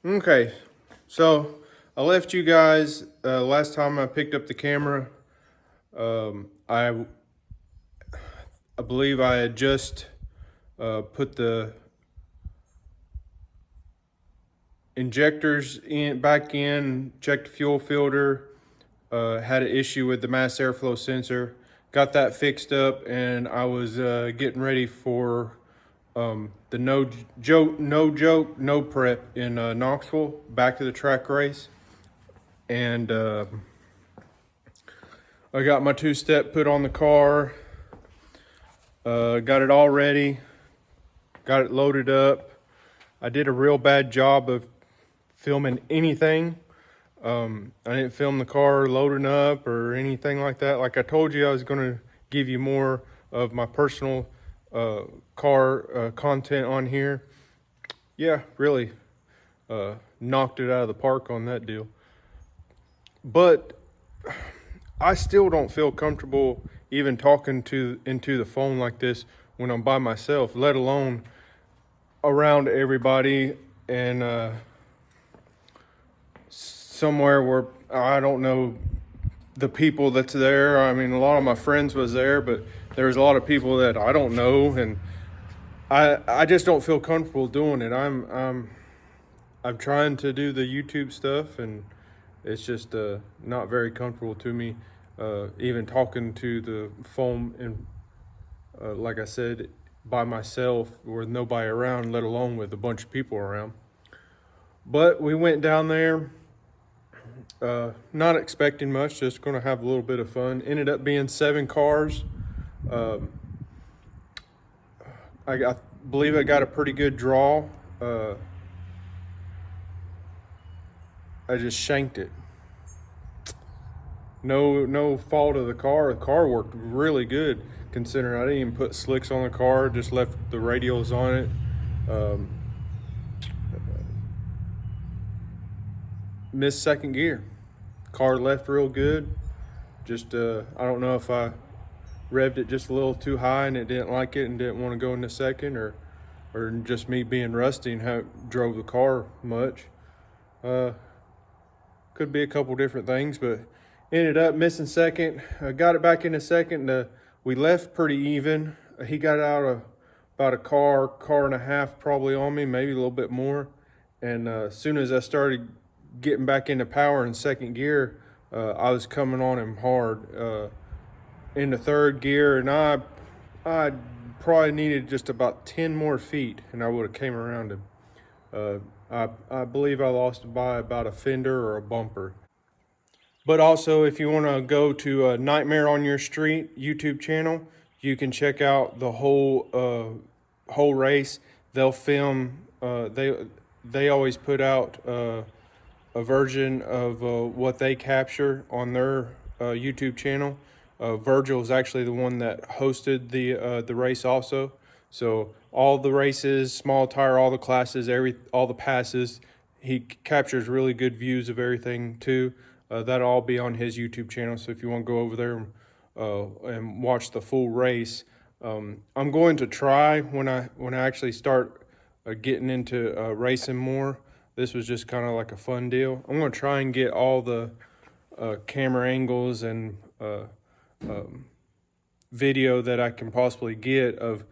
Okay, so I left you guys last time I picked up the camera. I believe I had just put the injectors back in, checked the fuel filter, had an issue with the mass airflow sensor, got that fixed up, and I was getting ready for the no joke, no prep in Knoxville, back to the track race. And I got my two-step put on the car, got it all ready, got it loaded up. I did a real bad job of filming anything. I didn't film the car loading up or anything like that. Like I told you, I was going to give you more of my personal car content on here. Yeah, really knocked it out of the park on that deal. But I still don't feel comfortable even talking into the phone like this when I'm by myself, let alone around everybody and somewhere where I don't know the people that's there. I mean, a lot of my friends was there, but there's a lot of people that I don't know, and I just don't feel comfortable doing it. I'm trying to do the YouTube stuff, and it's just not very comfortable to me, even talking to the phone and like I said, by myself with nobody around, let alone with a bunch of people around. But we went down there, not expecting much, just going to have a little bit of fun. Ended up being 7 cars. I believe I got a pretty good draw. I just shanked it. No fault of the car. The car worked really good, considering I didn't even put slicks on the car, just left the radials on it. Missed second gear. Car left real good. Just I don't know if I revved it just a little too high and it didn't like it and didn't want to go into second, or just me being rusty and how drove the car much. Could be a couple different things, but ended up missing second. Got it back into second. We left pretty even. He got out of about a car and a half probably on me, maybe a little bit more. And as soon as I started getting back into power in second gear, I was coming on him hard into third gear, and I probably needed just about 10 more feet and I would have came around him. I believe I lost by about a fender or a bumper. But also, if you want to go to Nightmare on Your Street YouTube channel, you can check out the whole race. They'll film. They always put out a version of what they capture on their YouTube channel. Virgil is actually the one that hosted the race also. So all the races, small tire, all the classes, all the passes, he captures really good views of everything too. That'll all be on his YouTube channel. So if you want to go over there and watch the full race, I'm going to try when I actually start getting into racing more. This was just kind of like a fun deal. I'm going to try and get all the camera angles and video that I can possibly get of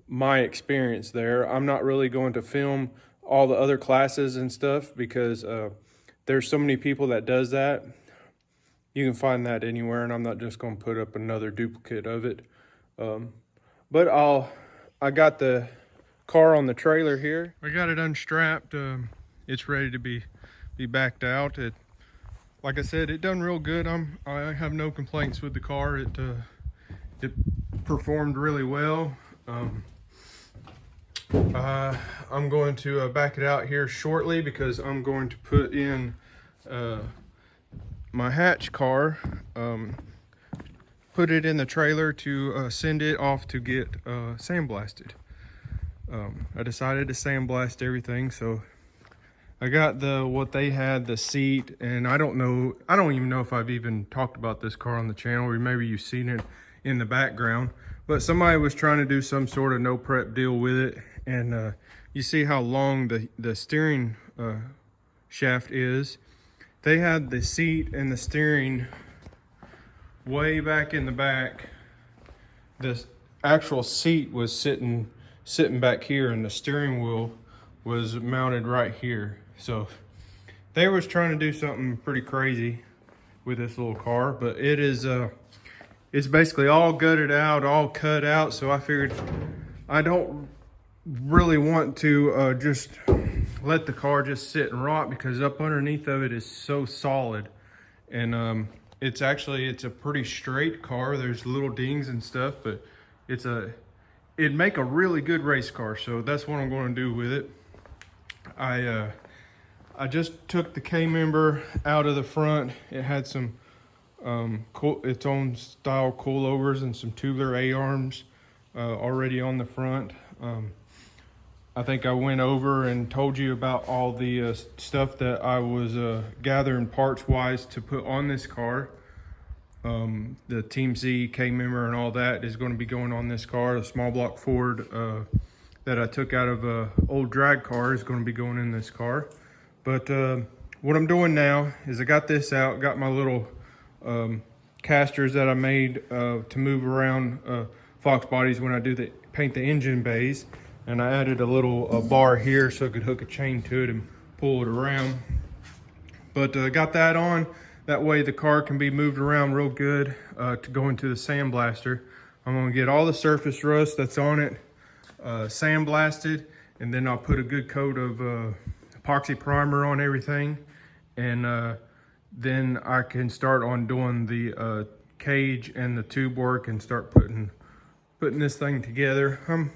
my experience there. I'm not really going to film all the other classes and stuff because there's so many people that does that. You can find that anywhere, and I'm not just going to put up another duplicate of it. But I got the car on the trailer here. I got it unstrapped. It's ready to be backed out. Like I said, it done real good. I have no complaints with the car. It performed really well. I'm going to back it out here shortly because I'm going to put in my hatch car, put it in the trailer to send it off to get sandblasted. I decided to sandblast everything, so I got what they had, the seat, and I don't even know if I've even talked about this car on the channel, or maybe you've seen it in the background, but somebody was trying to do some sort of no prep deal with it and you see how long the steering shaft is. They had the seat and the steering way back in the back. The actual seat was sitting back here, and the steering wheel was mounted right here. So they was trying to do something pretty crazy with this little car, but it is it's basically all gutted out, all cut out. So I figured I don't really want to just let the car just sit and rot, because up underneath of it is so solid. And it's a pretty straight car. There's little dings and stuff, but it'd make a really good race car. So that's what I'm going to do with it. I just took the K-member out of the front. It had some its own style coilovers and some tubular A-arms already on the front. I think I went over and told you about all the stuff that I was gathering parts wise to put on this car. The Team Z K-member and all that is going to be going on this car. The small block Ford that I took out of a old drag car is going to be going in this car. But what I'm doing now is I got this out, got my little casters that I made to move around Fox bodies when I do paint the engine bays. And I added a little bar here so I could hook a chain to it and pull it around. But got that on. That way the car can be moved around real good to go into the sandblaster. I'm gonna get all the surface rust that's on it sandblasted, and then I'll put a good coat of epoxy primer on everything. And then I can start on doing the cage and the tube work and start putting this thing together.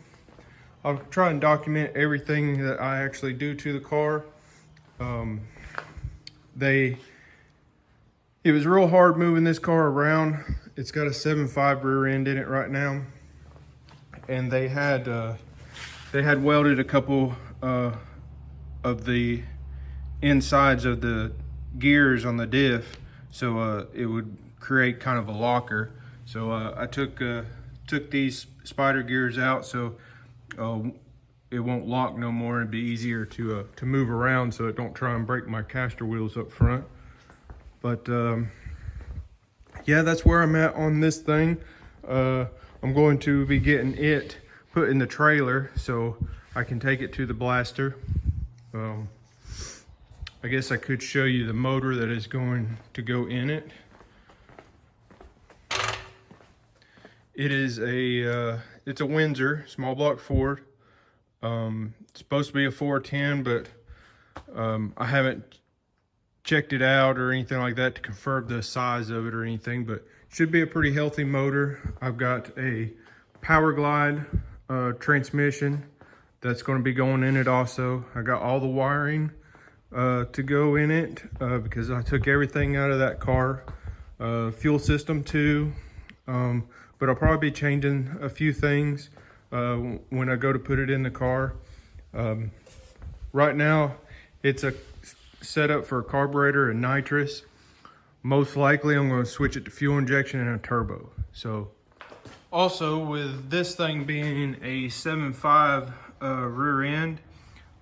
I'll try and document everything that I actually do to the car. It was real hard moving this car around. It's got a 7.5 rear end in it right now, and they had welded a couple of the insides of the gears on the diff, so it would create kind of a locker. So I took these spider gears out, so it won't lock no more. It'd be easier to move around, so it don't try and break my caster wheels up front. But yeah, that's where I'm at on this thing. I'm going to be getting it put in the trailer so I can take it to the blaster. I guess I could show you the motor that is going to go in it. It is it's a Windsor small block Ford. It's supposed to be a 410, but I haven't checked it out or anything like that to confirm the size of it or anything, but it should be a pretty healthy motor. I've got a Power Glide transmission that's going to be going in it also. I got all the wiring to go in it because I took everything out of that car. Fuel system too. But I'll probably be changing a few things when I go to put it in the car. Right now, it's a setup for a carburetor and nitrous. Most likely, I'm going to switch it to fuel injection and a turbo. So, also with this thing being a 7.5 rear end,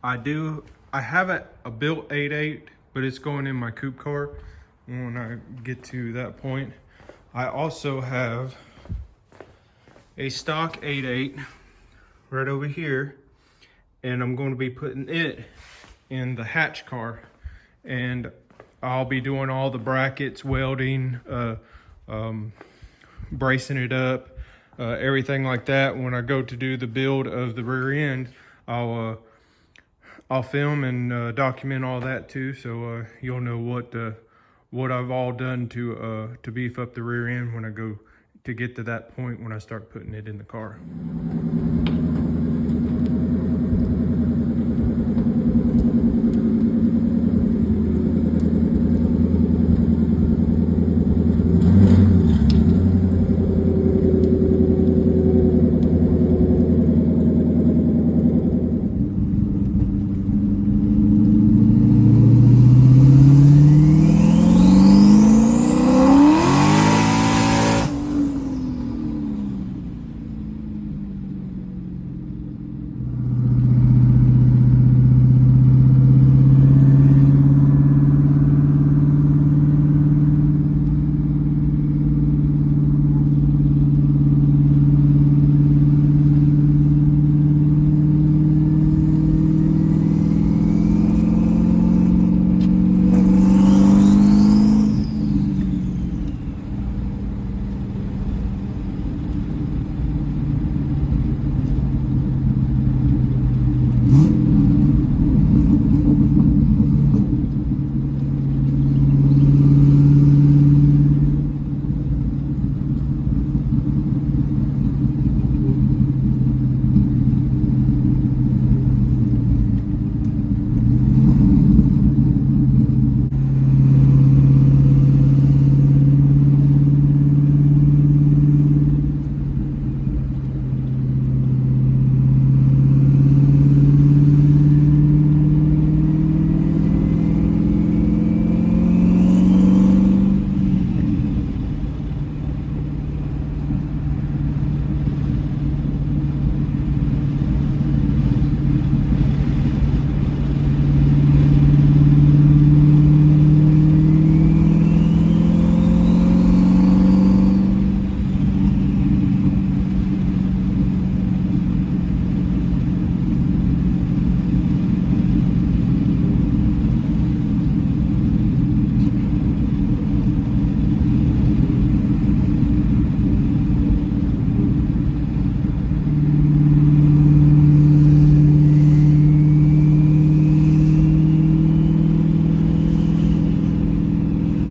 I have a built 8.8, but it's going in my coupe car when I get to that point. I also have a stock 8.8 right over here, and I'm going to be putting it in the hatch car, and I'll be doing all the brackets, welding, bracing it up, everything like that. When I go to do the build of the rear end, I'll film and document all that too, so you'll know what I've all done to beef up the rear end when I go to get to that point when I start putting it in the car.